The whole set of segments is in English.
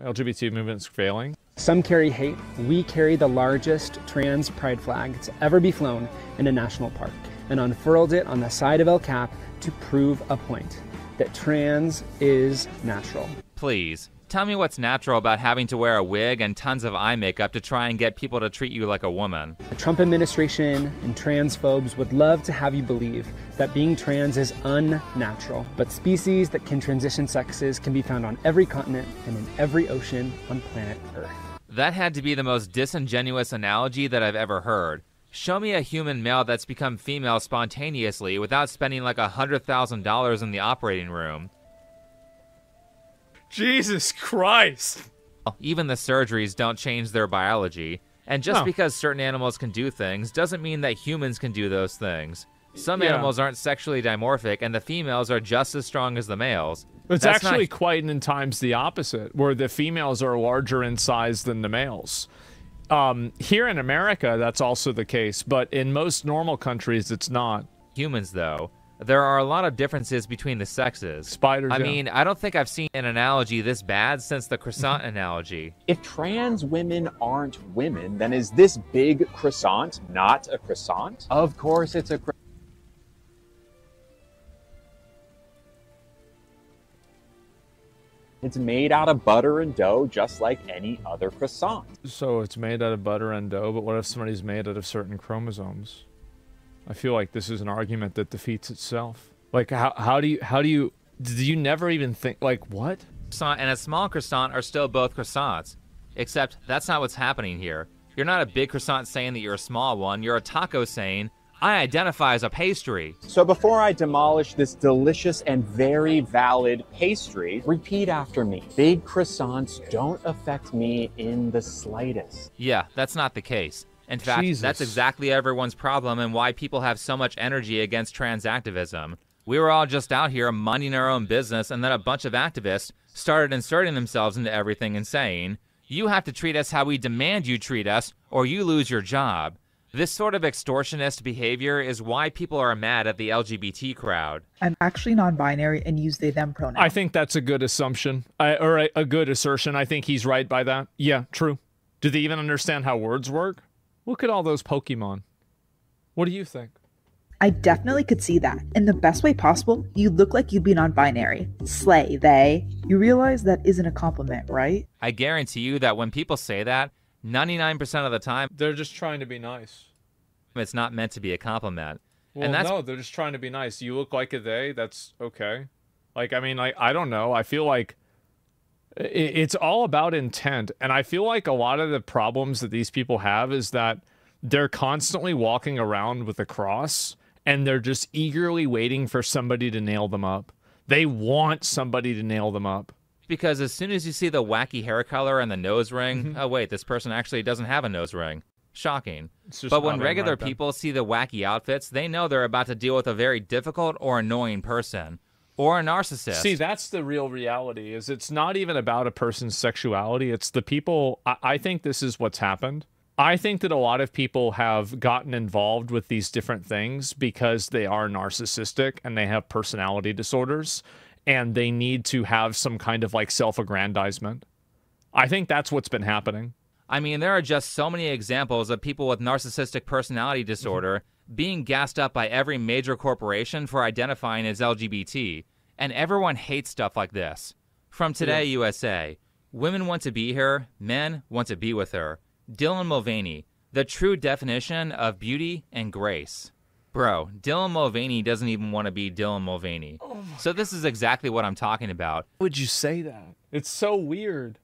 LGBT movement's failing. Some carry hate. We carry the largest trans pride flag to ever be flown in a national park and unfurled it on the side of El Cap to prove a point, that trans is natural. Please, tell me what's natural about having to wear a wig and tons of eye makeup to try and get people to treat you like a woman. The Trump administration and transphobes would love to have you believe that being trans is unnatural, but species that can transition sexes can be found on every continent and in every ocean on planet Earth. That had to be the most disingenuous analogy that I've ever heard. Show me a human male that's become female spontaneously without spending like $100,000 in the operating room. Jesus Christ! Even the surgeries don't change their biology. And just because certain animals can do things doesn't mean that humans can do those things. Some animals aren't sexually dimorphic, and the females are just as strong as the males. It's actually quite in times the opposite, where the females are larger in size than the males. Here in America, that's also the case, but in most normal countries, it's not. Humans, though, there are a lot of differences between the sexes. Spiders, I mean, I don't think I've seen an analogy this bad since the croissant analogy. If trans women aren't women, then is this big croissant not a croissant? Of course it's a croissant. It's made out of butter and dough just like any other croissant. So it's made out of butter and dough, but what if somebody's made out of certain chromosomes? I feel like this is an argument that defeats itself. Like, how do you never even think, like, what? Croissant and a small croissant are still both croissants. Except that's not what's happening here. You're not a big croissant saying that you're a small one. You're a taco saying, I identify as a pastry. So before I demolish this delicious and very valid pastry, repeat after me. Big croissants don't affect me in the slightest. Yeah, that's not the case. In fact, that's exactly everyone's problem and why people have so much energy against trans activism. We were all just out here minding our own business, and then a bunch of activists started inserting themselves into everything and saying, you have to treat us how we demand you treat us, or you lose your job. This sort of extortionist behavior is why people are mad at the LGBT crowd. I'm actually non-binary and use they them pronouns. I think that's a good assumption, or a good assertion. I think he's right by that. Yeah, true. Do they even understand how words work? Look at all those Pokemon. What do you think? I definitely could see that. In the best way possible, you look like you'd be non-binary. Slay, they. You realize that isn't a compliment, right? I guarantee you that when people say that, 99% of the time, they're just trying to be nice. It's not meant to be a compliment. Well, no, they're just trying to be nice. You look like a they, that's okay. Like, I mean, like, I don't know. I feel like it's all about intent. And I feel like a lot of the problems that these people have is that they're constantly walking around with a cross and they're just eagerly waiting for somebody to nail them up. They want somebody to nail them up. Because as soon as you see the wacky hair color and the nose ring, oh wait, this person actually doesn't have a nose ring. Shocking. But when regular people see the wacky outfits, they know they're about to deal with a very difficult or annoying person. Or a narcissist. See, that's the real reality, is it's not even about a person's sexuality. It's the people. I think this is what's happened. I think that a lot of people have gotten involved with these different things because they are narcissistic and they have personality disorders. And they need to have some kind of like self-aggrandizement. I think that's what's been happening. I mean, there are just so many examples of people with narcissistic personality disorder being gassed up by every major corporation for identifying as LGBT. And everyone hates stuff like this. From Today USA, women want to be her, men want to be with her. Dylan Mulvaney, the true definition of beauty and grace. Bro, Dylan Mulvaney doesn't even want to be Dylan Mulvaney. So this is exactly what I'm talking about. Why would you say that? It's so weird.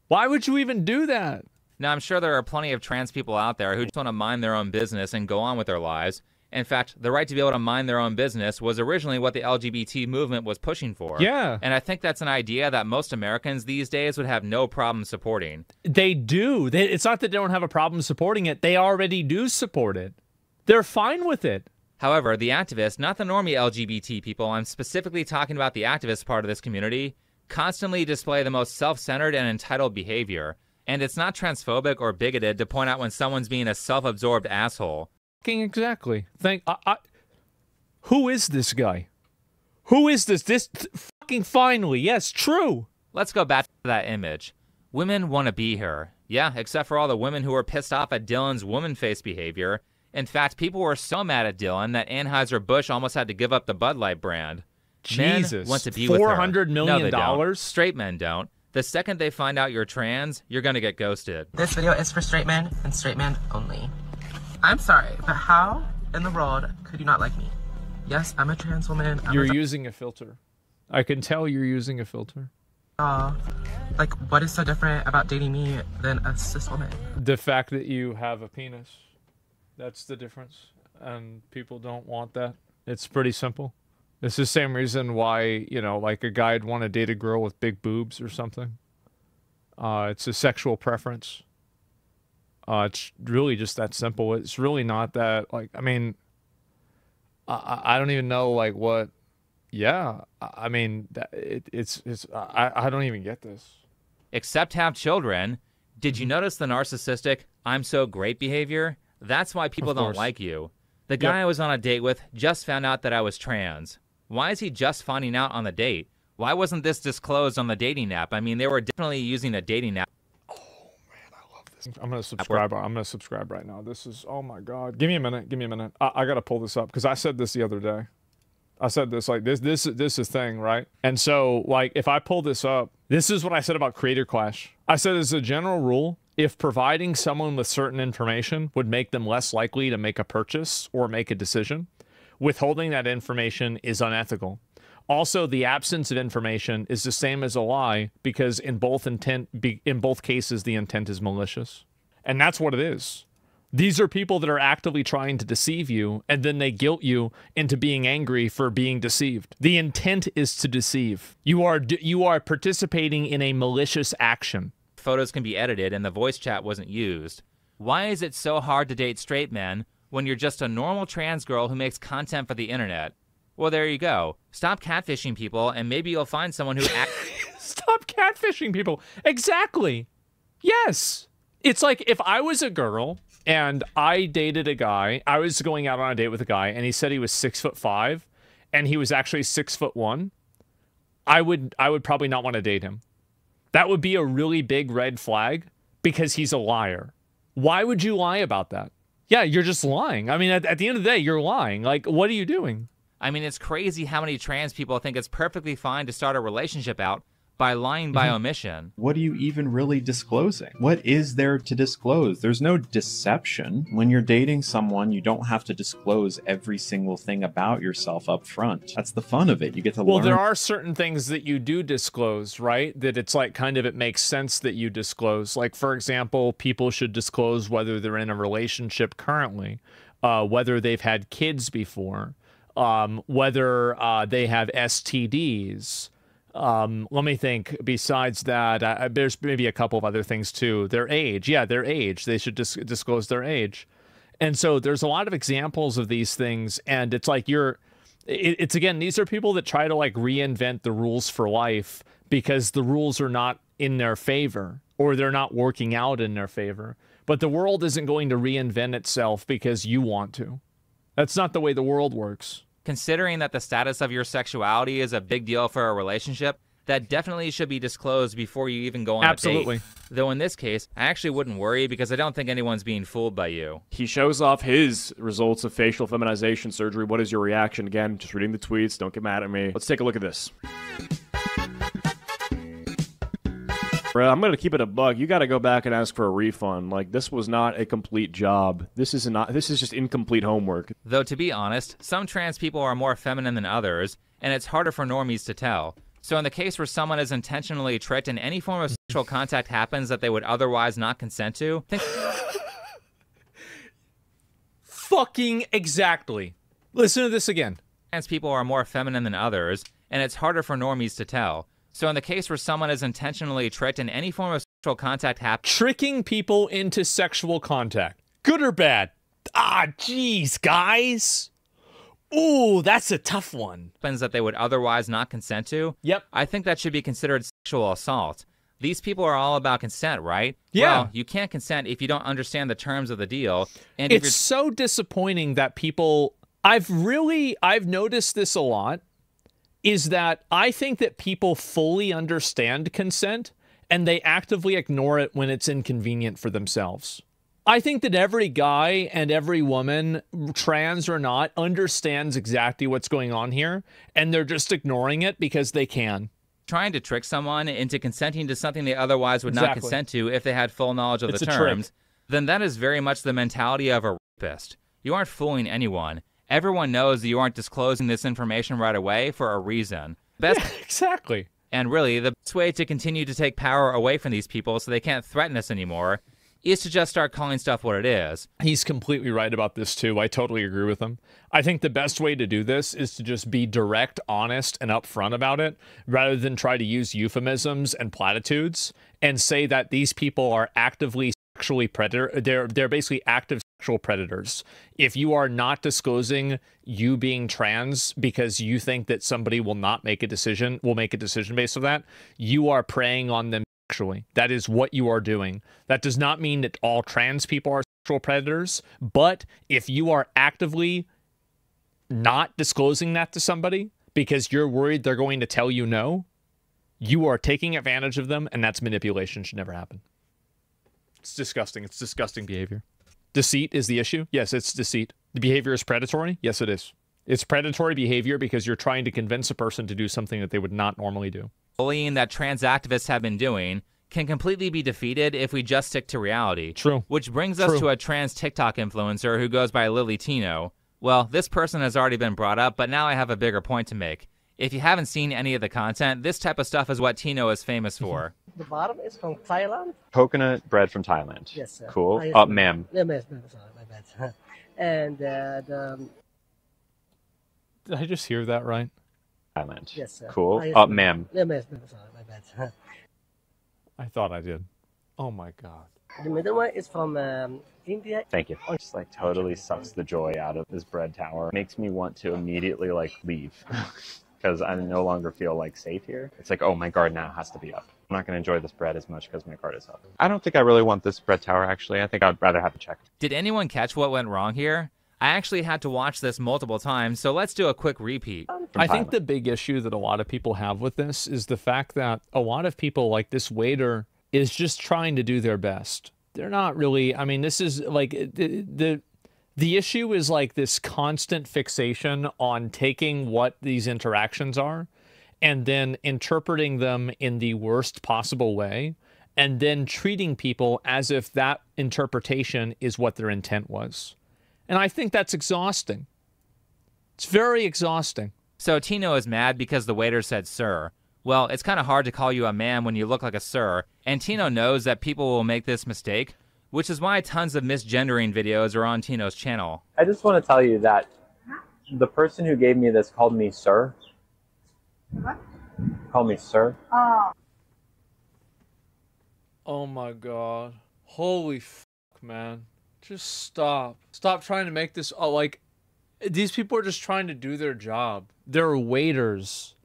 Why would you even do that? Now, I'm sure there are plenty of trans people out there who just want to mind their own business and go on with their lives. In fact, the right to be able to mind their own business was originally what the LGBT movement was pushing for. Yeah. And I think that's an idea that most Americans these days would have no problem supporting. They do. It's not that they don't have a problem supporting it. They already do support it. They're fine with it. However, the activists, not the normie LGBT people, I'm specifically talking about the activist part of this community, constantly display the most self-centered and entitled behavior. And it's not transphobic or bigoted to point out when someone's being a self-absorbed asshole. Exactly. Who is this guy? Who is this? Fucking finally. Yes, true. Let's go back to that image. Women want to be her. Yeah, except for all the women who were pissed off at Dylan's woman face behavior. In fact, people were so mad at Dylan that Anheuser-Busch almost had to give up the Bud Light brand. Jesus. Men want to be with her. $400 million? No, they don't. Straight men don't. The second they find out you're trans, you're going to get ghosted. This video is for straight men and straight men only. I'm sorry, but how in the world could you not like me? Yes, I'm a trans woman. You're using a filter. I can tell you're using a filter. Like, what is so different about dating me than a cis woman? The fact that you have a penis. That's the difference. And people don't want that. It's pretty simple. It's the same reason why, you know, like a guy'd want to date a girl with big boobs or something. It's a sexual preference. It's really just that simple. It's really not that, like, I mean, I don't even know, like, what. Yeah, I mean, I don't even get this. Except have children. Did you notice the narcissistic, I'm so great behavior? That's why people don't like you. The guy I was on a date with just found out that I was trans. Why is he just finding out on the date? Why wasn't this disclosed on the dating app? I mean, they were definitely using a dating app. Oh, man, I love this. I'm going to subscribe. I'm going to subscribe right now. This is, oh, my God. Give me a minute. Give me a minute. I got to pull this up because I said this the other day. I said this, like, this is a thing, right? And so, like, if I pull this up, this is what I said about Creator Clash. I said, as a general rule, if providing someone with certain information would make them less likely to make a purchase or make a decision, withholding that information is unethical. Also, the absence of information is the same as a lie because in both cases, the intent is malicious. And that's what it is. These are people that are actively trying to deceive you, and then they guilt you into being angry for being deceived. The intent is to deceive. You are participating in a malicious action. Photos can be edited and the voice chat wasn't used. Why is it so hard to date straight men when you're just a normal trans girl who makes content for the internet? Well, there you go. Stop catfishing people and maybe you'll find someone who Stop catfishing people. Exactly. Yes. It's like if I was a girl and I dated a guy, I was going out on a date with a guy and he said he was 6'5" and he was actually 6'1", I would probably not want to date him. That would be a really big red flag because he's a liar. Why would you lie about that? Yeah, you're just lying. I mean, at the end of the day, you're lying. Like, what are you doing? I mean, it's crazy how many trans people think it's perfectly fine to start a relationship out by lying by omission. What are you even really disclosing? What is there to disclose? There's no deception. When you're dating someone, you don't have to disclose every single thing about yourself up front. That's the fun of it. You get to learn. Well, there are certain things that you do disclose, right? That it's like kind of, it makes sense that you disclose. Like, for example, people should disclose whether they're in a relationship currently, whether they've had kids before, whether they have STDs. Let me think. Besides that, there's maybe a couple of other things too. Their age. Yeah, their age. They should disclose their age. And so there's a lot of examples of these things. And it's like it's again, these are people that try to like reinvent the rules for life because the rules are not in their favor or they're not working out in their favor. But the world isn't going to reinvent itself because you want to. That's not the way the world works. Considering that the status of your sexuality is a big deal for a relationship, that definitely should be disclosed before you even go on a date. Though in this case, I actually wouldn't worry because I don't think anyone's being fooled by you. He shows off his results of facial feminization surgery. What is your reaction? Again, just reading the tweets. Don't get mad at me. Let's take a look at this. Bro, I'm gonna keep it a bug. You gotta go back and ask for a refund. Like, this was not a complete job. This is just incomplete homework. Though to be honest, some trans people are more feminine than others, and it's harder for normies to tell. So in the case where someone is intentionally tricked and any form of sexual contact happens that they would otherwise not consent to, Fucking exactly. Listen to this again. Trans people are more feminine than others, and it's harder for normies to tell. So in the case where someone is intentionally tricked and any form of sexual contact happens... Tricking people into sexual contact. Good or bad? Ah, jeez, guys. Ooh, that's a tough one. ...that they would otherwise not consent to. Yep. I think that should be considered sexual assault. These people are all about consent, right? Yeah. Well, you can't consent if you don't understand the terms of the deal. And it's so disappointing that people... I've noticed this a lot. is that I think that people fully understand consent and they actively ignore it when it's inconvenient for themselves. I think that every guy and every woman, trans or not, understands exactly what's going on here, and they're just ignoring it because they can. Trying to trick someone into consenting to something they otherwise would not consent to if they had full knowledge of the terms, then that is very much the mentality of a rapist. You aren't fooling anyone. Everyone knows that you aren't disclosing this information right away for a reason. Yeah, exactly. And really, the best way to continue to take power away from these people so they can't threaten us anymore is to just start calling stuff what it is. He's completely right about this too. I totally agree with him. I think the best way to do this is to just be direct, honest, and upfront about it, rather than try to use euphemisms and platitudes and say that these people are actively sexually they're basically active sexual predators. If you are not disclosing you being trans because you think that somebody will make a decision based on that, you are preying on them sexually. That is what you are doing. That does not mean that all trans people are sexual predators, but if you are actively not disclosing that to somebody because you're worried they're going to tell you no, you are taking advantage of them, and that's manipulation. Should never happen. It's disgusting. It's disgusting behavior. Deceit is the issue? Yes, it's deceit. The behavior is predatory? Yes, it is. It's predatory behavior because you're trying to convince a person to do something that they would not normally do. Bullying that trans activists have been doing can completely be defeated if we just stick to reality. True. Which brings us to a trans TikTok influencer who goes by Lily Tino. Well, this person has already been brought up, but now I have a bigger point to make. If you haven't seen any of the content, this type of stuff is what Tino is famous for. The bottom is from Thailand? Coconut bread from Thailand. Yes, sir. Cool. Ma'am. No, ma'am. Sorry, my bad. And Did I just hear that right? Thailand. Yes, sir. Cool. Ma'am. No, ma'am. Sorry, my bad. I thought I did. Oh my god. The middle one is from India. Thank you. It just like totally sucks the joy out of this bread tower. Makes me want to immediately like leave. Because I no longer feel like safe here. It's like, oh, my guard now has to be up. I'm not going to enjoy this bread as much because my guard is up. I don't think I really want this bread tower, actually. I think I'd rather have it checked. Did anyone catch what went wrong here? I actually had to watch this multiple times, so let's do a quick repeat. I think the big issue that a lot of people have with this is the fact that a lot of people, like this waiter, is just trying to do their best. They're not really, I mean, this is like, the issue is like this constant fixation on taking what these interactions are and then interpreting them in the worst possible way and then treating people as if that interpretation is what their intent was. And I think that's exhausting. It's very exhausting. So Tino is mad because the waiter said sir. Well, it's kind of hard to call you a man when you look like a sir, and Tino knows that people will make this mistake, which is why tons of misgendering videos are on Tino's channel. I just want to tell you that the person who gave me this called me sir. What? Called me sir. Oh my god. Holy fuck, man. Just stop. Stop trying to make this, like, these people are just trying to do their job. They're waiters.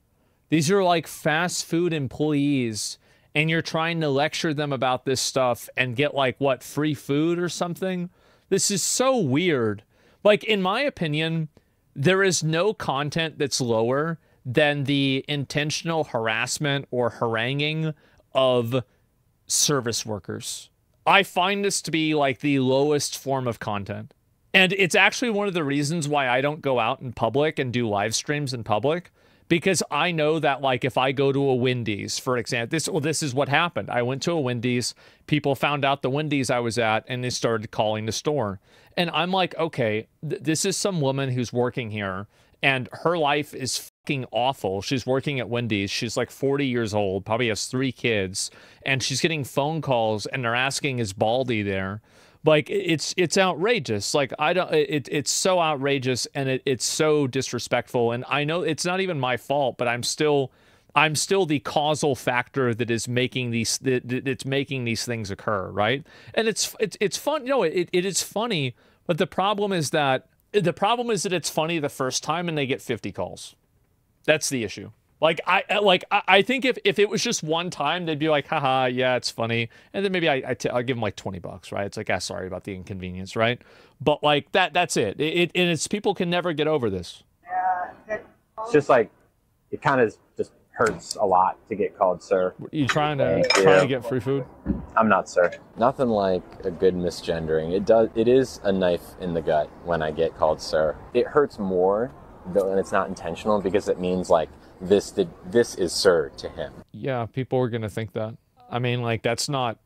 These are like fast food employees, and you're trying to lecture them about this stuff and get like, what, free food or something? This is so weird. Like, in my opinion, there is no content that's lower than the intentional harassment or haranguing of service workers. I find this to be like the lowest form of content. And it's actually one of the reasons why I don't go out in public and do live streams in public. Because I know that, like, if I go to a Wendy's, for example, this is what happened. I went to a Wendy's, people found out the Wendy's I was at, and they started calling the store. And I'm like, okay, this is some woman who's working here, and her life is fucking awful. She's working at Wendy's. She's like 40 years old, probably has 3 kids, and she's getting phone calls, and they're asking, is Baldy there? Like, it's outrageous. Like, it's so outrageous, and it's so disrespectful. And I know it's not even my fault, but I'm still the causal factor that is making these things occur, right? And it's fun. You know, it is funny, but the problem is that it's funny the first time and they get 50 calls. That's the issue. Like, I think if it was just one time, they'd be like, haha, yeah, it's funny. And then maybe I'll give them like $20, right? It's like, sorry about the inconvenience, right? But like, that's it. And it's, people can never get over this. It's just like, It kind of just hurts a lot to get called sir. You trying to get free food? I'm not, sir. Nothing like a good misgendering. It is a knife in the gut when I get called sir. It hurts more though, and it's not intentional because it means like this is sir to him. Yeah, people are gonna think that. I mean, like that's not.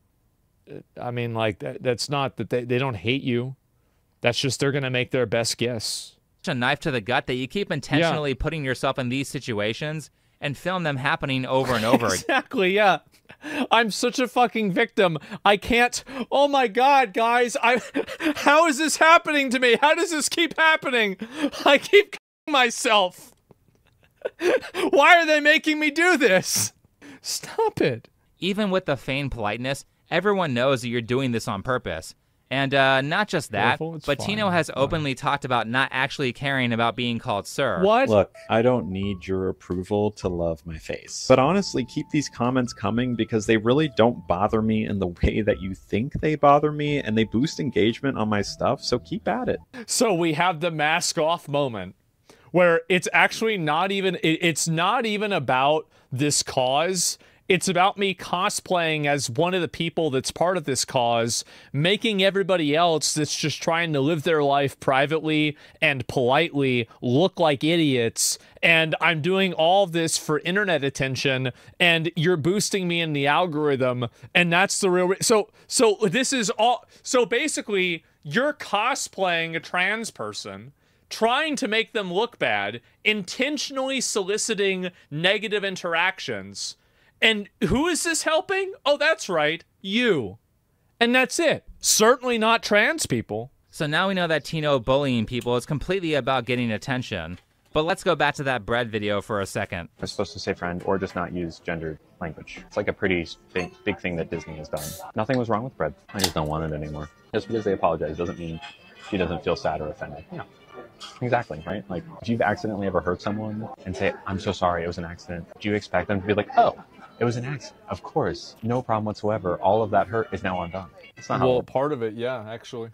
I mean, like that's not that they don't hate you. That's just they're gonna make their best guess. A knife to the gut that you keep intentionally putting yourself in these situations and film them happening over and over again. Exactly, yeah. I'm such a fucking victim. I can't. Oh my God, guys! How is this happening to me? How does this keep happening? I keep myself. Why are they making me do this? Stop it. Even with the feigned politeness, everyone knows that you're doing this on purpose. And not just that, but Tino has openly talked about not actually caring about being called sir. What? Look, I don't need your approval to love my face. But honestly, keep these comments coming because they really don't bother me in the way that you think they bother me, and they boost engagement on my stuff, so keep at it. So we have the mask off moment where it's actually not even, it's not even about this cause. It's about me cosplaying as one of the people that's part of this cause, making everybody else that's just trying to live their life privately and politely look like idiots. And I'm doing all this for internet attention, and you're boosting me in the algorithm, and that's the real... So this is all... So basically, you're cosplaying a trans person, trying to make them look bad, intentionally soliciting negative interactions. And who is this helping? Oh, that's right, you. And that's it. Certainly not trans people. So now we know that Tino bullying people is completely about getting attention. But let's go back to that bread video for a second. We're supposed to say friend or just not use gendered language. It's like a pretty big thing that Disney has done. Nothing was wrong with bread. I just don't want it anymore. Just because they apologize doesn't mean she doesn't feel sad or offended. Yeah. Exactly, right? Like, if you've accidentally ever hurt someone and say, I'm so sorry, it was an accident, do you expect them to be like, oh, it was an accident? Of course, no problem whatsoever. All of that hurt is now undone. That's not well, part of it, yeah, actually.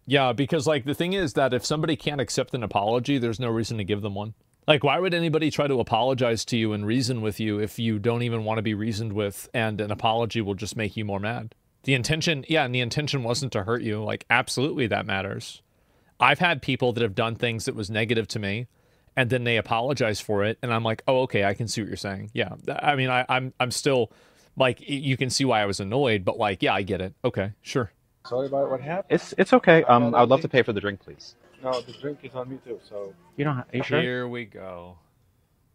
Yeah, because, like, the thing is that if somebody can't accept an apology, there's no reason to give them one. Like, why would anybody try to apologize to you and reason with you if you don't even want to be reasoned with, and an apology will just make you more mad? The intention, yeah, and the intention wasn't to hurt you. Like, absolutely that matters. I've had people that have done things that was negative to me, and then they apologize for it, and I'm like, oh, okay, I can see what you're saying. Yeah, I mean, I'm still, like, you can see why I was annoyed, but, like, yeah, I get it. Okay, sure. Sorry about what happened. It's okay. I would love to pay for the drink, please. No, the drink is on me too, so... You don't have... Are you sure? Here we go.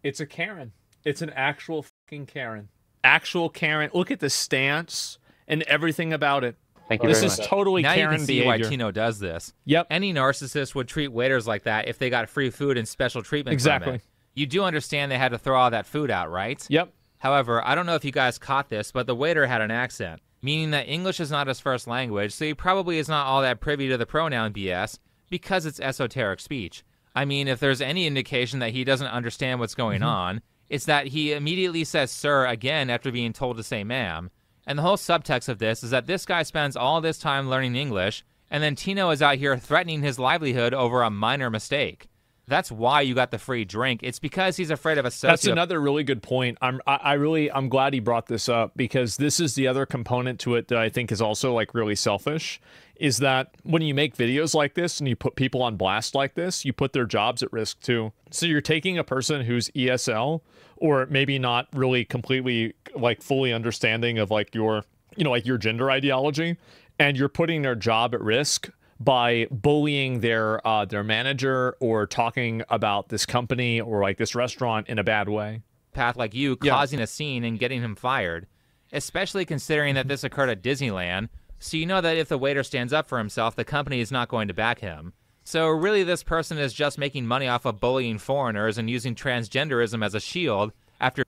It's a Karen. It's an actual fucking Karen. Actual Karen. Look at the stance and everything about it. Thank you This very is much. totally Now Karen you can see behavior. why Tino does this. Yep. Any narcissist would treat waiters like that if they got free food and special treatment Exactly. from it. You do understand they had to throw all that food out, right? Yep. However, I don't know if you guys caught this, but the waiter had an accent, meaning that English is not his first language, so he probably is not all that privy to the pronoun BS because it's esoteric speech. I mean, if there's any indication that he doesn't understand what's going on, it's that he immediately says sir again after being told to say ma'am. And the whole subtext of this is that this guy spends all this time learning English, and then Tino is out here threatening his livelihood over a minor mistake. That's why you got the free drink. It's because he's afraid of a sociopath. That's another really good point. I'm glad he brought this up, because this is the other component to it that I think is also, like, really selfish, is that when you make videos like this and you put people on blast like this, you put their jobs at risk too. So you're taking a person who's ESL, or maybe not really completely, like, fully understanding of, like, your, you know, like, your gender ideology, and you're putting their job at risk by bullying their manager or talking about this company or, like, this restaurant in a bad way. Path like you causing a scene and getting him fired, especially considering that this occurred at Disneyland, so you know that if the waiter stands up for himself, the company is not going to back him. So really this person is just making money off of bullying foreigners and using transgenderism as a shield after...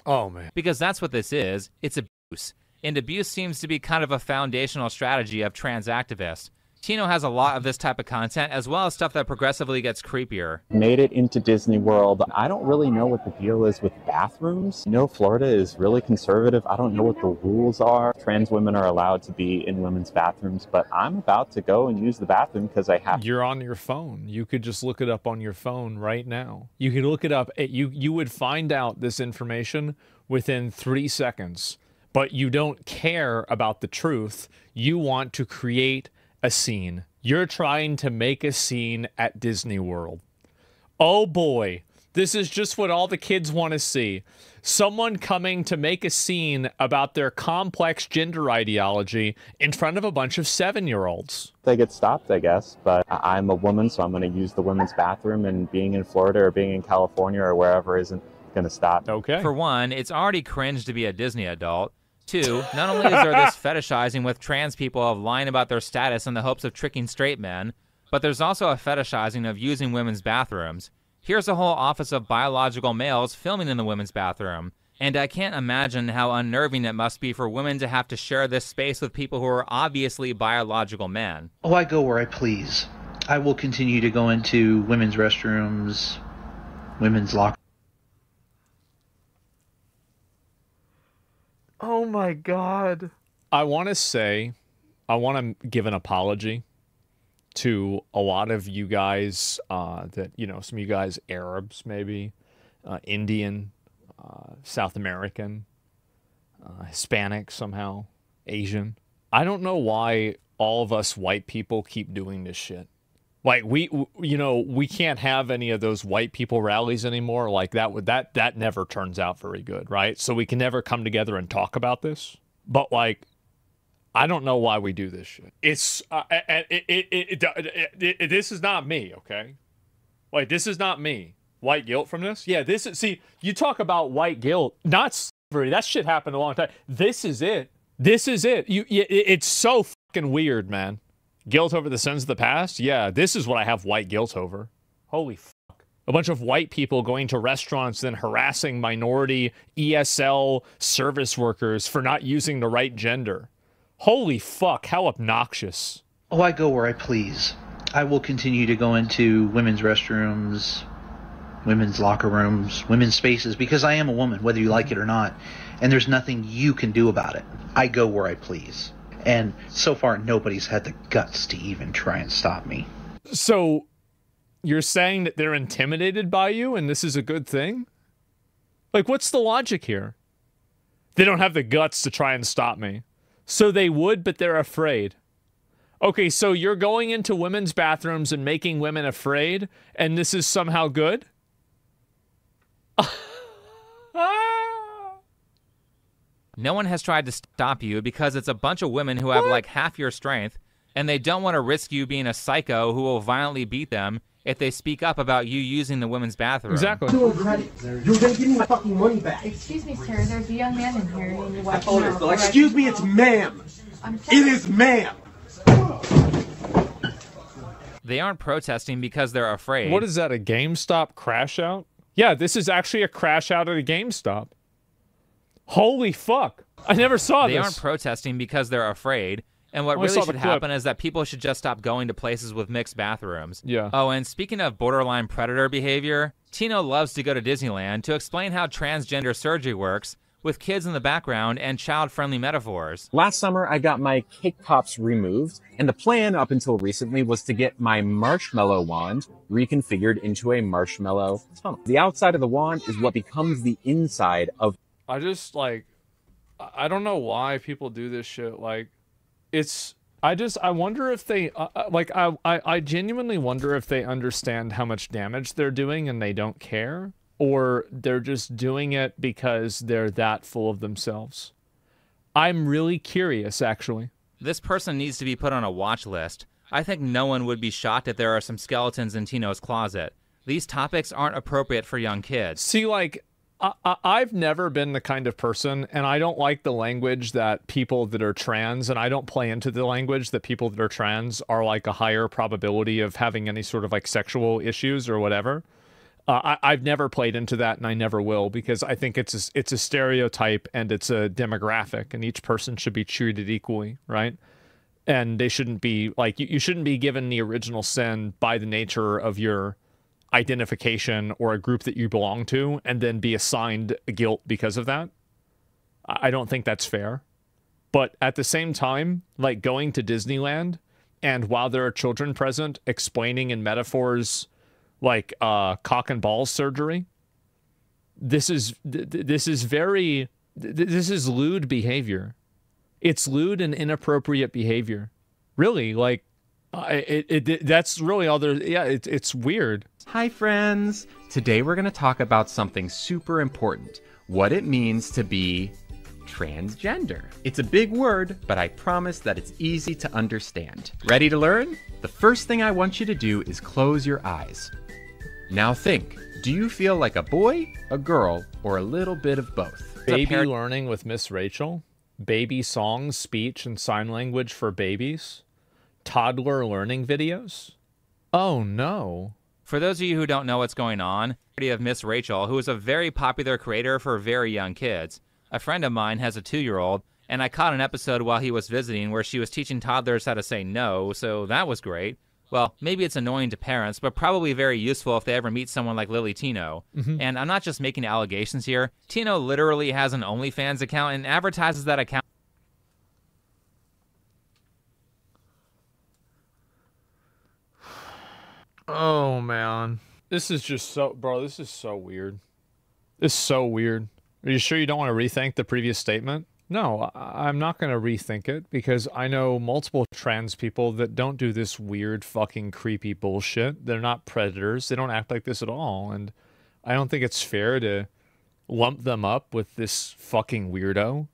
Oh, man. Because that's what this is. It's abuse. And abuse seems to be kind of a foundational strategy of trans activists. Tino has a lot of this type of content, as well as stuff that progressively gets creepier. Made it into Disney World. I don't really know what the deal is with bathrooms. You know, Florida is really conservative. I don't know what the rules are. Trans women are allowed to be in women's bathrooms, but I'm about to go and use the bathroom because I have. You're on your phone. You could just look it up on your phone right now. You could look it up. You would find out this information within 3 seconds, but you don't care about the truth. You want to create a scene. You're trying to make a scene at Disney World. Oh boy, this is just what all the kids want to see. Someone coming to make a scene about their complex gender ideology in front of a bunch of 7-year-olds. They get stopped, I guess, but I'm a woman, so I'm going to use the women's bathroom, and being in Florida or being in California or wherever isn't going to stop. Okay. For one, it's already cringe to be a Disney adult. 2, not only is there this fetishizing with trans people of lying about their status in the hopes of tricking straight men, but there's also a fetishizing of using women's bathrooms. Here's a whole office of biological males filming in the women's bathroom. And I can't imagine how unnerving it must be for women to have to share this space with people who are obviously biological men. Oh, I go where I please. I will continue to go into women's restrooms, women's locker. Oh my God. I want to give an apology to a lot of you guys that, you know, some of you guys Arabs, maybe, Indian, South American, Hispanic somehow, Asian. I don't know why all of us white people keep doing this shit. Like we can't have any of those white people rallies anymore. Like that never turns out very good, right? So we can never come together and talk about this. But like, I don't know why we do this shit. It's this is not me, okay? Like this is not me. White guilt from this? Yeah, this is. See, you talk about white guilt, not slavery. That shit happened a long time. This is it. This is it. It's so fucking weird, man. Guilt over the sins of the past? Yeah, this is what I have white guilt over. Holy fuck. A bunch of white people going to restaurants and harassing minority ESL service workers for not using the right gender. Holy fuck, how obnoxious. Oh, I go where I please. I will continue to go into women's restrooms, women's locker rooms, women's spaces, because I am a woman, whether you like it or not. And there's nothing you can do about it. I go where I please. And so far, nobody's had the guts to even try and stop me. So, you're saying that they're intimidated by you and this is a good thing? Like, what's the logic here? They don't have the guts to try and stop me. So they would, but they're afraid. Okay, so you're going into women's bathrooms and making women afraid, and this is somehow good? No one has tried to stop you because it's a bunch of women who have like half your strength, and they don't want to risk you being a psycho who will violently beat them if they speak up about you using the women's bathroom. Exactly. You're gonna give me my fucking money back. Excuse me, sir. There's a young man in here. And your wife Excuse me, it's ma'am. It is ma'am. They aren't protesting because they're afraid. What is that, a GameStop crash out? Yeah, this is actually a crash out at a GameStop. Holy fuck. I never saw this. They aren't protesting because they're afraid. And what really should happen is that people should just stop going to places with mixed bathrooms. Yeah. Oh, and speaking of borderline predator behavior, Tino loves to go to Disneyland to explain how transgender surgery works with kids in the background and child-friendly metaphors. Last summer, I got my cake pops removed, and the plan up until recently was to get my marshmallow wand reconfigured into a marshmallow tunnel. The outside of the wand is what becomes the inside of... I just, like, I don't know why people do this shit. Like, it's, I wonder if they, I genuinely wonder if they understand how much damage they're doing and they don't care, or they're just doing it because they're that full of themselves. I'm really curious, actually. This person needs to be put on a watch list. I think no one would be shocked if there are some skeletons in Tino's closet. These topics aren't appropriate for young kids. See, like, I've never been the kind of person, and I don't like the language that people that are trans, and I don't play into the language that people that are trans are like a higher probability of having any sort of like sexual issues or whatever. I've never played into that, and I never will, because I think it's a stereotype and it's a demographic, and each person should be treated equally, right? And they shouldn't be, like, you shouldn't be given the original sin by the nature of your identification or a group that you belong to and then be assigned guilt because of that. I don't think that's fair. But at the same time, like going to Disneyland and while there are children present, explaining in metaphors like cock and balls surgery, this is lewd behavior. It's lewd and inappropriate behavior. Really, like, that's really all there. Yeah, it's weird. Hi, friends. Today we're going to talk about something super important. What it means to be transgender. It's a big word, but I promise that it's easy to understand. Ready to learn? The first thing I want you to do is close your eyes. Now think, do you feel like a boy, a girl, or a little bit of both? Baby learning with Miss Rachel. Baby songs, speech, and sign language for babies. Toddler learning videos. Oh, no. For those of you who don't know what's going on, of Miss Rachel, who is a very popular creator for very young kids. A friend of mine has a 2-year-old, and I caught an episode while he was visiting where she was teaching toddlers how to say no, so that was great. Well, maybe it's annoying to parents, but probably very useful if they ever meet someone like Lily Tino. And I'm not just making allegations here. Tino literally has an OnlyFans account and advertises that account. Oh, man. This is just so... Bro, this is so weird. This is so weird. Are you sure you don't want to rethink the previous statement? No, I'm not going to rethink it because I know multiple trans people that don't do this weird fucking creepy bullshit. They're not predators. They don't act like this at all. And I don't think it's fair to lump them up with this fucking weirdo.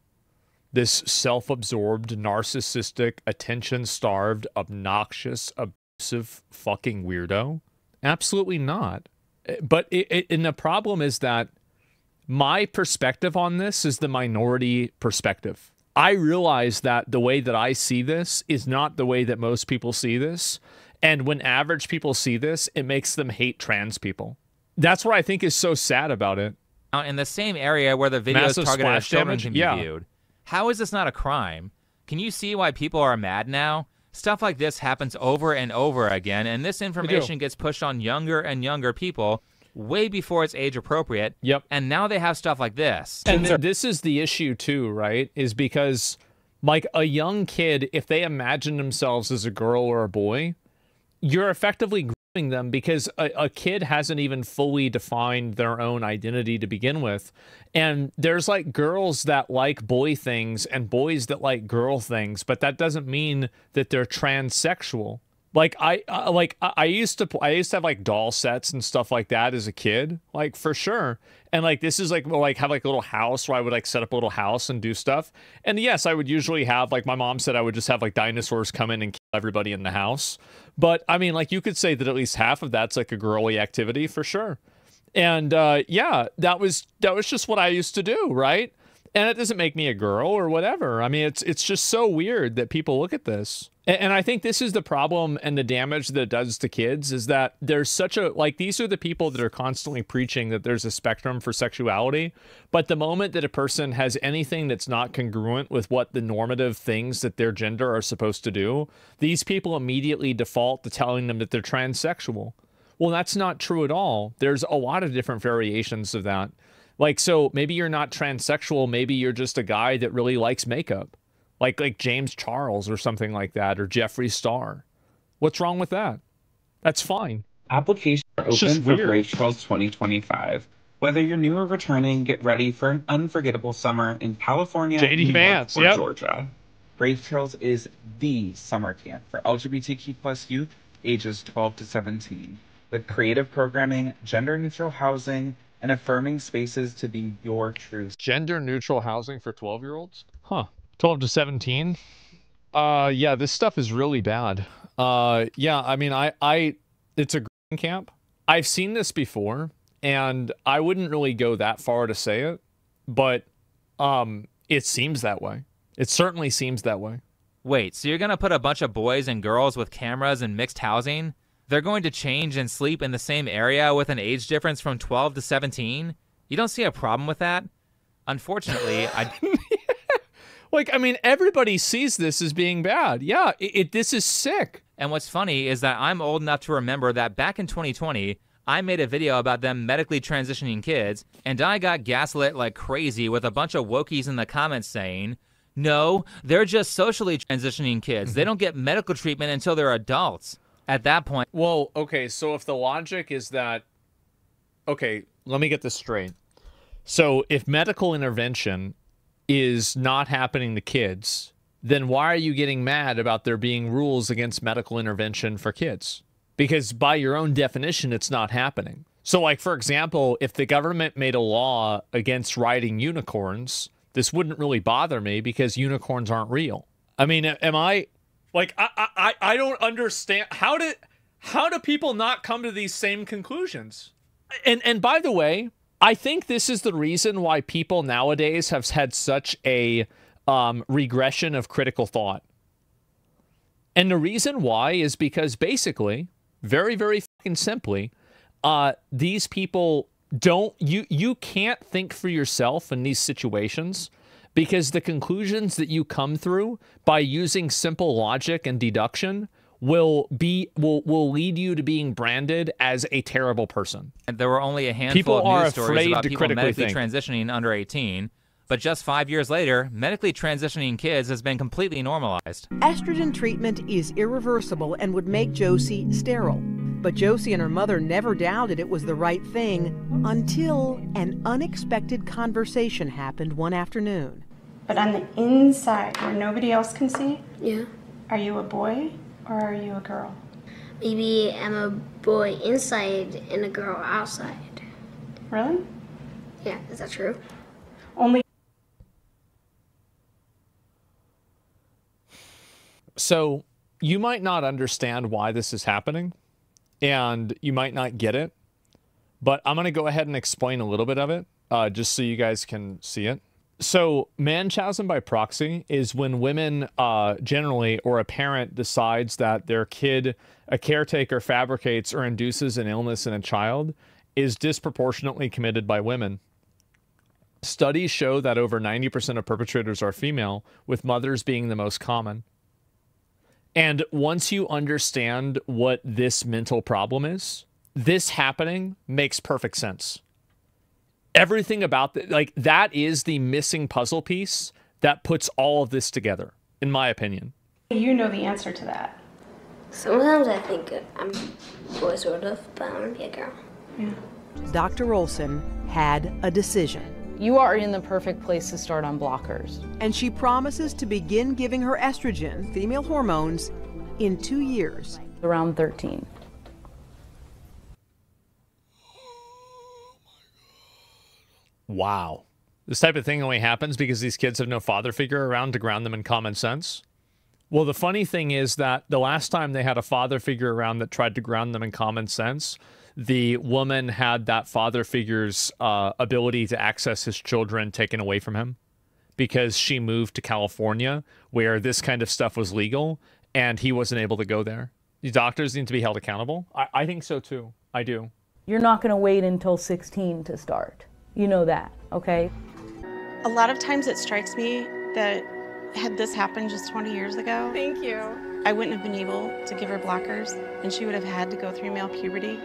This self-absorbed, narcissistic, attention-starved, obnoxious, abusive fucking weirdo. Absolutely not. But and the problem is that my perspective on this is the minority perspective. I realize that the way that I see this is not the way that most people see this. And when average people see this, it makes them hate trans people. That's what I think is so sad about it. In the same area where the videos targeted at children can be viewed. How is this not a crime? Can you see why people are mad now? Stuff like this happens over and over again, and this information gets pushed on younger and younger people way before it's age appropriate. Yep. And now they have stuff like this. And this is the issue too, right? Is because like a young kid, if they imagine themselves as a girl or a boy, you're effectively grooming them because a kid hasn't even fully defined their own identity to begin with. And there's like girls that like boy things and boys that like girl things, but that doesn't mean that they're transsexual. Like I used to have like doll sets and stuff like that as a kid, like for sure. And like this is like have like a little house where I would like set up a little house and do stuff. And yes, I would usually have like my mom said I would just have like dinosaurs come in and kill everybody in the house. But I mean, like you could say that at least half of that's like a girly activity for sure. And yeah, that was just what I used to do, right? And it doesn't make me a girl or whatever. I mean, it's just so weird that people look at this. And I think this is the problem and the damage that it does to kids is that there's such a, like, these are the people that are constantly preaching that there's a spectrum for sexuality. But the moment that a person has anything that's not congruent with what the normative things that their gender are supposed to do, these people immediately default to telling them that they're transsexual. Well, that's not true at all. There's a lot of different variations of that. Like, so maybe you're not transsexual. Maybe you're just a guy that really likes makeup. Like James Charles or something like that, or Jeffree Star. What's wrong with that? That's fine. Applications are open for Brave Trails 2025. Whether you're new or returning, get ready for an unforgettable summer in California, New York, or Georgia. Brave Trails is the summer camp for LGBTQ+ youth ages 12 to 17, with creative programming, gender-neutral housing, and affirming spaces to be your true. Gender-neutral housing for 12-year-olds? Huh. 12 to 17? Yeah, this stuff is really bad. Yeah, I mean, it's a green camp. I've seen this before, and I wouldn't really go that far to say it, but it seems that way. It certainly seems that way. Wait, so you're going to put a bunch of boys and girls with cameras in mixed housing? They're going to change and sleep in the same area with an age difference from 12 to 17? You don't see a problem with that? Unfortunately, Like, I mean, everybody sees this as being bad. Yeah, this is sick. And what's funny is that I'm old enough to remember that back in 2020, I made a video about them medically transitioning kids, and I got gaslit like crazy with a bunch of wokies in the comments saying, no, they're just socially transitioning kids. They don't get medical treatment until they're adults. At that point... Well, okay, so if the logic is that... Okay, let me get this straight. So if medical intervention is not happening to kids, then why are you getting mad about there being rules against medical intervention for kids? Because by your own definition, it's not happening. So, like, for example, if the government made a law against riding unicorns, this wouldn't really bother me because unicorns aren't real. I mean, am I... Like, I don't understand. How do people not come to these same conclusions? And by the way, I think this is the reason why people nowadays have had such a regression of critical thought. And the reason why is because basically... Very, very fucking simply, these people don't, you can't think for yourself in these situations because the conclusions that you come through by using simple logic and deduction will lead you to being branded as a terrible person. And there were only a handful of news stories about people medically transitioning under 18. But just 5 years later, medically transitioning kids has been completely normalized. Estrogen treatment is irreversible and would make Josie sterile. But Josie and her mother never doubted it was the right thing until an unexpected conversation happened one afternoon. But on the inside, where nobody else can see? Yeah. Are you a boy or are you a girl? Maybe I'm a boy inside and a girl outside. Really? Yeah, is that true? Only. So you might not understand why this is happening, and you might not get it, but I'm going to go ahead and explain a little bit of it, just so you guys can see it. So Munchausen by proxy is when women generally, or a parent decides that their kid, a caretaker, fabricates or induces an illness in a child, is disproportionately committed by women. Studies show that over 90% of perpetrators are female, with mothers being the most common. And once you understand what this mental problem is, this happening makes perfect sense. Everything about that is the missing puzzle piece that puts all of this together, in my opinion. You know the answer to that. Sometimes I think I'm a boy, sort of, but I want to be a girl. Yeah. Dr. Olson had a decision. You are in the perfect place to start on blockers. And she promises to begin giving her estrogen, female hormones, in 2 years. Around 13. Wow. This type of thing only happens because these kids have no father figure around to ground them in common sense. Well, the funny thing is that the last time they had a father figure around that tried to ground them in common sense, the woman had that father figure's ability to access his children taken away from him because she moved to California where this kind of stuff was legal and he wasn't able to go there. The doctors need to be held accountable. I think so too. I do. You're not going to wait until 16 to start. You know that, okay? A lot of times it strikes me that had this happened just 20 years ago, Thank you. I wouldn't have been able to give her blockers and she would have had to go through male puberty.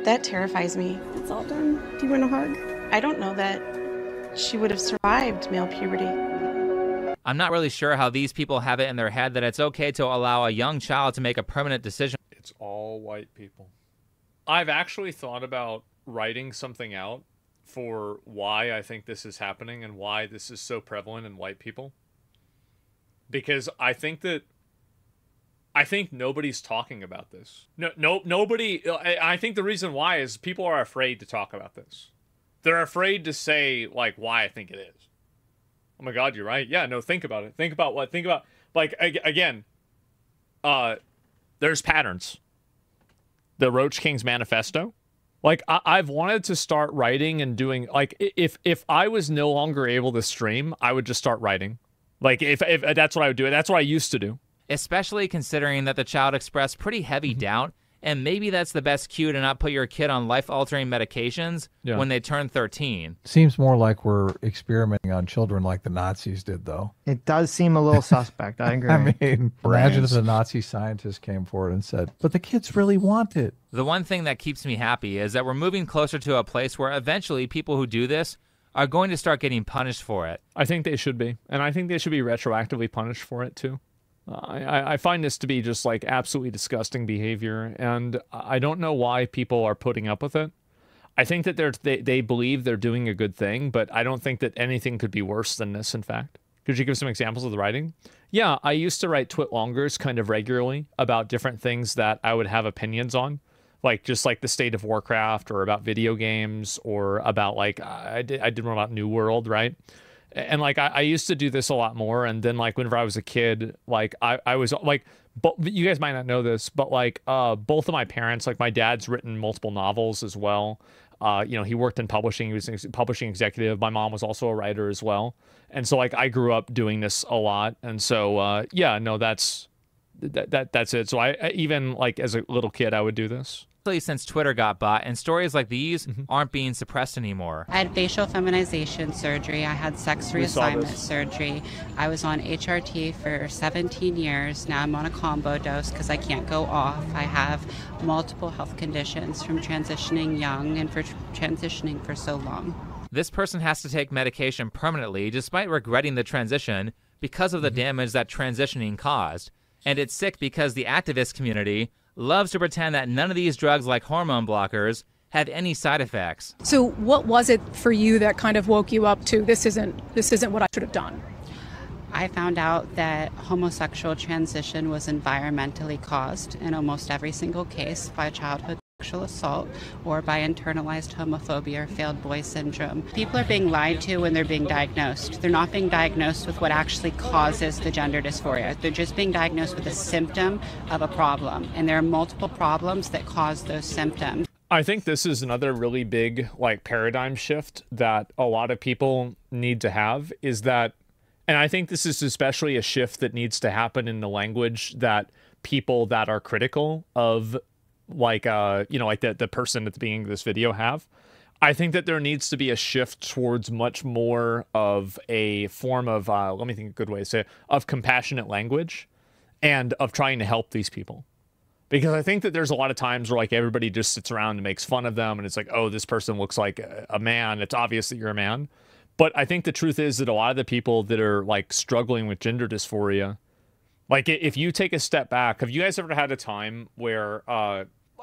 That terrifies me. It's all done. Do you want a hug? I don't know that she would have survived male puberty. I'm not really sure how these people have it in their head that it's okay to allow a young child to make a permanent decision. It's all white people. I've actually thought about writing something out for why I think this is happening and why this is so prevalent in white people. Because I think nobody's talking about this. Nobody. I think the reason why is people are afraid to talk about this. They're afraid to say, like, why I think it is. Oh my God, you're right. Yeah, no, think about it. Think about what? Think about, like, again, there's patterns. The Roach King's Manifesto. Like, I've wanted to start writing and doing, like, if I was no longer able to stream, I would just start writing. Like, if that's what I would do. That's what I used to do. Especially considering that the child expressed pretty heavy doubt And maybe that's the best cue to not put your kid on life-altering medications when they turn 13. Seems more like we're experimenting on children like the Nazis did, though. It does seem a little suspect. I agree. I mean, imagine if the Nazi scientist came forward and said, but the kids really want it. The one thing that keeps me happy is that we're moving closer to a place where eventually people who do this are going to start getting punished for it. I think they should be. And I think they should be retroactively punished for it, too. I find this to be just like absolutely disgusting behavior, and I don't know why people are putting up with it. I think that they believe they're doing a good thing, but I don't think that anything could be worse than this, in fact. Could you give some examples of the writing? Yeah, I used to write twit-longers kind of regularly about different things that I would have opinions on, like just like the state of Warcraft, or about video games, or about like, I did one about New World, right? And like I used to do this a lot more, and then like whenever I was a kid, like I was like, but you guys might not know this, but like both of my parents, like my dad's written multiple novels as well. You know, he worked in publishing. He was a publishing executive. My mom was also a writer as well, and so like I grew up doing this a lot, and so yeah, no, that's it. So I even like as a little kid, I would do this. Since Twitter got bought, and stories like these aren't being suppressed anymore. I had facial feminization surgery. I had sex reassignment surgery. I was on HRT for 17 years. Now I'm on a combo dose because I can't go off. I have multiple health conditions from transitioning young and for transitioning for so long. This person has to take medication permanently despite regretting the transition because of the damage that transitioning caused. And it's sick because the activist community loves to pretend that none of these drugs, like hormone blockers, have any side effects. So what was it for you that kind of woke you up to this isn't what I should have done? I found out that homosexual transition was environmentally caused in almost every single case by childhood sexual assault or by internalized homophobia or failed boy syndrome. People are being lied to when they're being diagnosed. They're not being diagnosed with what actually causes the gender dysphoria. They're just being diagnosed with a symptom of a problem, and there are multiple problems that cause those symptoms. I think this is another really big like paradigm shift that a lot of people need to have, is that, and I think this is especially a shift that needs to happen in the language that people that are critical of like you know, like the person at the beginning of this video have. I think that there needs to be a shift towards much more of a form of let me think a good way to say it, of compassionate language and of trying to help these people. Because I think that there's a lot of times where like everybody just sits around and makes fun of them, and it's like, oh, this person looks like a man, it's obvious that you're a man. But I think the truth is that a lot of the people that are like struggling with gender dysphoria, like if you take a step back, have you guys ever had a time where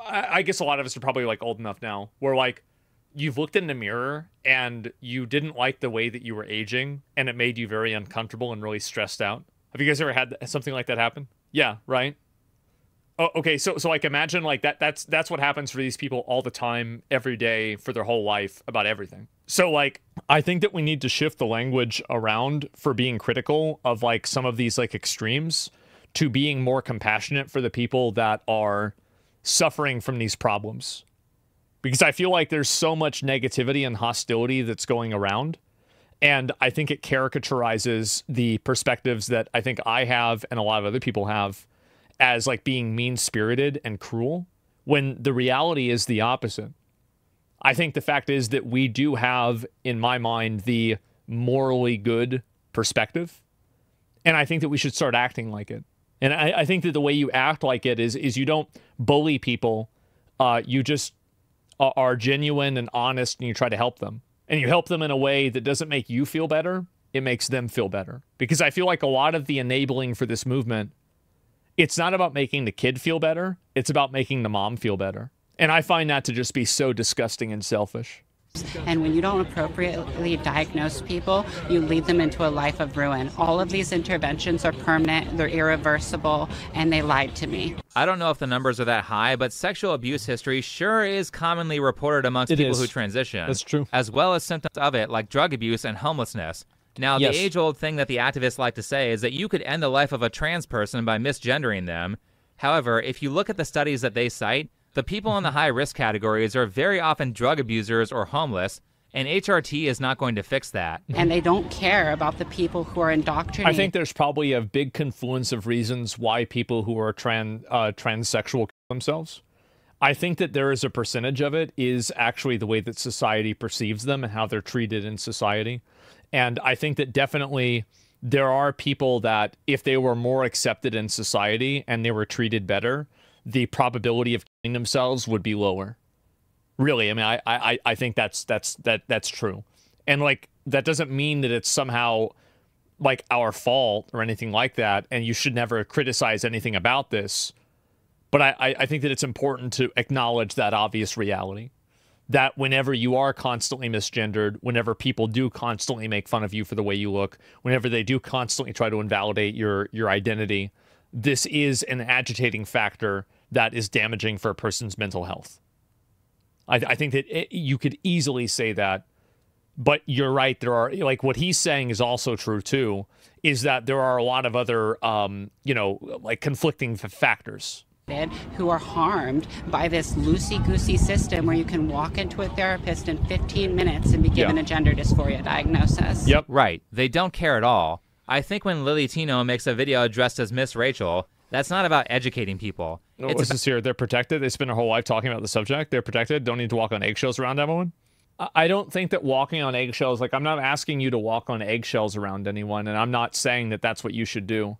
I guess a lot of us are probably like old enough now where like you've looked in the mirror and you didn't like the way that you were aging and it made you very uncomfortable and really stressed out? Have you guys ever had something like that happen? Yeah, right? Oh, okay, so like imagine like that's what happens for these people all the time, every day, for their whole life, about everything. So like I think that we need to shift the language around for being critical of like some of these like extremes to being more compassionate for the people that are suffering from these problems. Because I feel like there's so much negativity and hostility that's going around, and I think it caricaturizes the perspectives that I think I have and a lot of other people have as like being mean-spirited and cruel, when the reality is the opposite. I think the fact is that we do have, in my mind, the morally good perspective, and I think that we should start acting like it. And I think that the way you act like it is you don't bully people. You just are genuine and honest, and you try to help them. And you help them in a way that doesn't make you feel better. It makes them feel better. Because I feel like a lot of the enabling for this movement, it's not about making the kid feel better. It's about making the mom feel better. And I find that to just be so disgusting and selfish. And when you don't appropriately diagnose people, you lead them into a life of ruin. All of these interventions are permanent, they're irreversible, and they lied to me. I don't know if the numbers are that high, but sexual abuse history sure is commonly reported amongst people who transition. That's true. As well as symptoms of it, like drug abuse and homelessness. Now, the age-old thing that the activists like to say is that you could end the life of a trans person by misgendering them. However, if you look at the studies that they cite, the people in the high-risk categories are very often drug abusers or homeless, and HRT is not going to fix that. And they don't care about the people who are indoctrinated. I think there's probably a big confluence of reasons why people who are transsexual kill themselves. I think that there is a percentage of it is actually the way that society perceives them and how they're treated in society. And I think that definitely there are people that if they were more accepted in society and they were treated better, the probability of killing themselves would be lower. Really, I mean, I think that's true. And like, that doesn't mean that it's somehow like our fault or anything like that, and you should never criticize anything about this. But I think that it's important to acknowledge that obvious reality, that whenever you are constantly misgendered, whenever people do constantly make fun of you for the way you look, whenever they do constantly try to invalidate your identity, this is an agitating factor that is damaging for a person's mental health. I think that you could easily say that, but you're right. There are, like, what he's saying is also true too, is that there are a lot of other, you know, like conflicting factors. Who are harmed by this loosey-goosey system where you can walk into a therapist in 15 minutes and be given a gender dysphoria diagnosis. Yep. Right. They don't care at all. I think when Lily Tino makes a video dressed as Miss Rachel, that's not about educating people. What's this here? They're protected. They spend their whole life talking about the subject. They're protected. Don't need to walk on eggshells around everyone. I don't think that walking on eggshells, like, I'm not asking you to walk on eggshells around anyone, and I'm not saying that that's what you should do.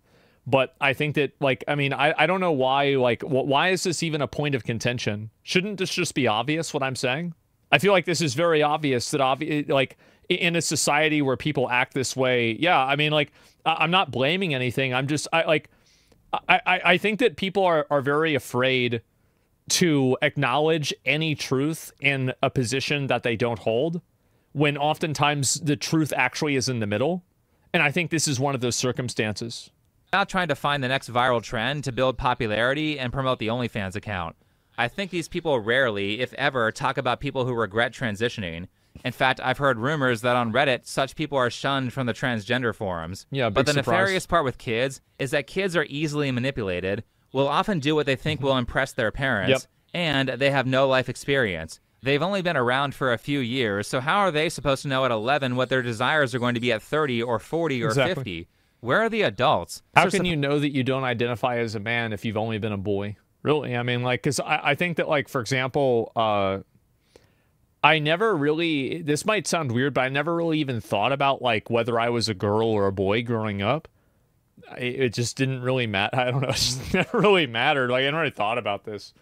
But I think that, like, I mean, I don't know why, like, why is this even a point of contention? Shouldn't this just be obvious what I'm saying? I feel like this is very obvious that, like, in a society where people act this way, yeah, I mean, like, I'm not blaming anything. I'm just, I think that people are very afraid to acknowledge any truth in a position that they don't hold, when oftentimes the truth actually is in the middle. And I think this is one of those circumstances. Not trying to find the next viral trend to build popularity and promote the OnlyFans account. I think these people rarely, if ever, talk about people who regret transitioning. In fact, I've heard rumors that on Reddit, such people are shunned from the transgender forums. Yeah, but the surprise. nefarious part with kids is that kids are easily manipulated, will often do what they think will impress their parents, and they have no life experience. They've only been around for a few years, so how are they supposed to know at 11 what their desires are going to be at 30 or 40 or 50? Where are the adults? How can you know that you don't identify as a man if you've only been a boy? Really? I mean, like, because I think that, like, for example, I never really, this might sound weird, but I never really even thought about, like, whether I was a girl or a boy growing up. It just didn't really matter. I don't know. It just never really mattered. Like, I never really thought about this.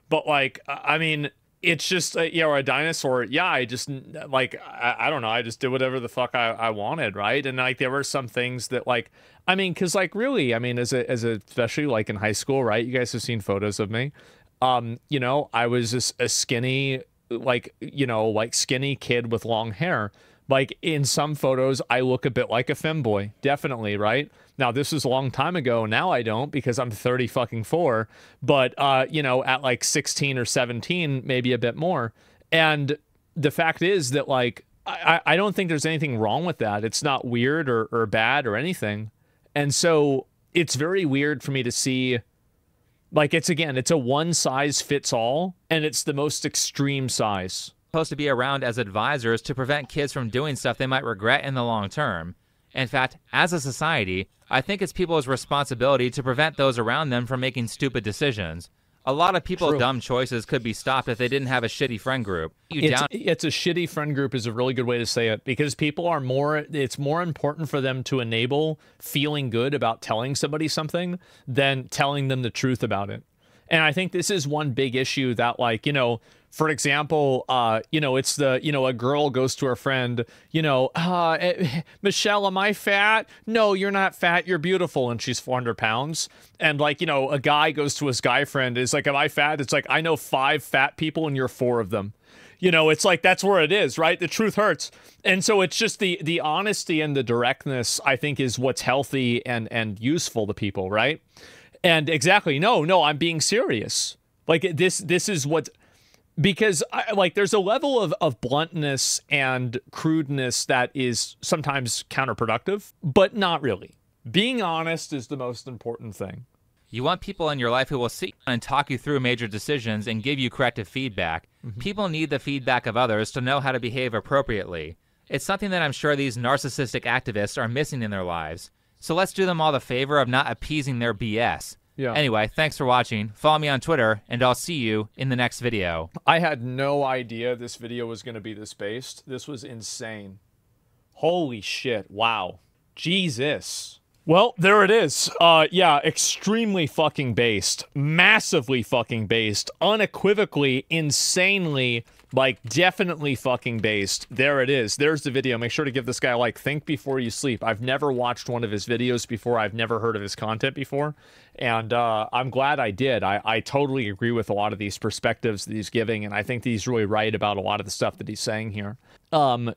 But, like, I mean, it's just, you know, a dinosaur. Yeah, I just, like, I don't know. I just did whatever the fuck I wanted, right? And, like, there were some things that, like, I mean, because, like, really, I mean, especially, like, in high school, right? You guys have seen photos of me. You know, I was just a skinny, like, you know, like, skinny kid with long hair. Like, in some photos, I look a bit like a femboy. Definitely, right? Now, this was a long time ago. Now I don't, because I'm 34. But, you know, at like 16 or 17, maybe a bit more. And the fact is that, like, I don't think there's anything wrong with that. It's not weird or bad or anything. And so it's very weird for me to see, like, it's a one size fits all, and it's the most extreme size. Supposed to be around as advisors to prevent kids from doing stuff they might regret in the long term. In fact, as a society, I think it's people's responsibility to prevent those around them from making stupid decisions. A lot of people's dumb choices could be stopped if they didn't have a shitty friend group. It's a shitty friend group is a really good way to say it, because people are it's more important for them to enable feeling good about telling somebody something than telling them the truth about it. And I think this is one big issue that, like, you know, for example, you know, it's the, you know, a girl goes to her friend, you know, Michelle, am I fat? No, you're not fat. You're beautiful. And she's 400 pounds. And, like, you know, a guy goes to his guy friend. Is like, am I fat? It's like, I know 5 fat people and you're 4 of them. You know, it's like, that's where it is, right? The truth hurts. And so it's just the honesty and the directness, I think, is what's healthy and useful to people, right? And exactly, no, I'm being serious. Like, this is what, because like, there's a level of bluntness and crudeness that is sometimes counterproductive, but not really. Being honest is the most important thing. You want people in your life who will sit and talk you through major decisions and give you corrective feedback. People need the feedback of others to know how to behave appropriately. It's something that I'm sure these narcissistic activists are missing in their lives. So let's do them all the favor of not appeasing their BS. Yeah. Anyway, thanks for watching. Follow me on Twitter, and I'll see you in the next video. I had no idea this video was going to be this based. This was insane. Holy shit. Wow. Jesus. Well, there it is. Yeah, extremely fucking based. Massively fucking based. Unequivocally, insanely, like, definitely fucking based. There it is. There's the video. Make sure to give this guy a like. Think before you sleep. I've never watched one of his videos before. I've never heard of his content before. And I'm glad I did. I totally agree with a lot of these perspectives that he's giving, and I think that he's really right about a lot of the stuff that he's saying here.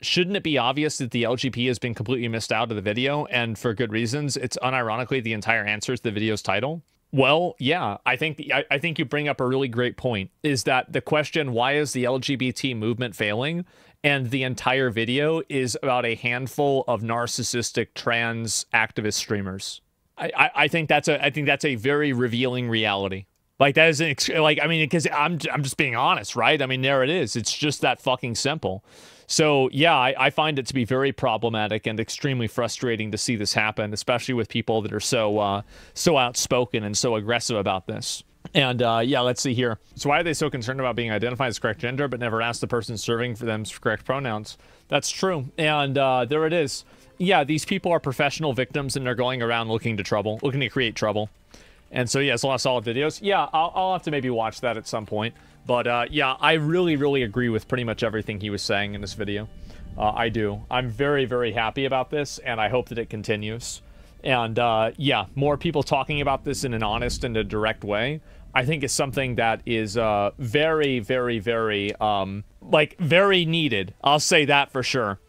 Shouldn't it be obvious that the LGP has been completely missed out of the video, and for good reasons? It's unironically the entire answer to the video's title. Well, yeah, I think you bring up a really great point, is that the question, why is the LGBT movement failing? And the entire video is about a handful of narcissistic trans activist streamers. I think that's a very revealing reality. Like, that is like, I mean, because I'm just being honest, right? I mean, there it is. It's just that fucking simple. So yeah, I find it to be very problematic and extremely frustrating to see this happen, especially with people that are so outspoken and so aggressive about this. And yeah, let's see here. So why are they so concerned about being identified as correct gender, but never ask the person serving for them for correct pronouns? That's true. And there it is. Yeah, these people are professional victims, and they're going around looking to create trouble. And so yeah, it's a lot of solid videos. Yeah, I'll have to maybe watch that at some point. But yeah, I really, really agree with pretty much everything he was saying in this video. I do. I'm very, very happy about this, and I hope that it continues. And yeah, more people talking about this in an honest and a direct way, I think is something that is very, very, very, like, very needed. I'll say that for sure.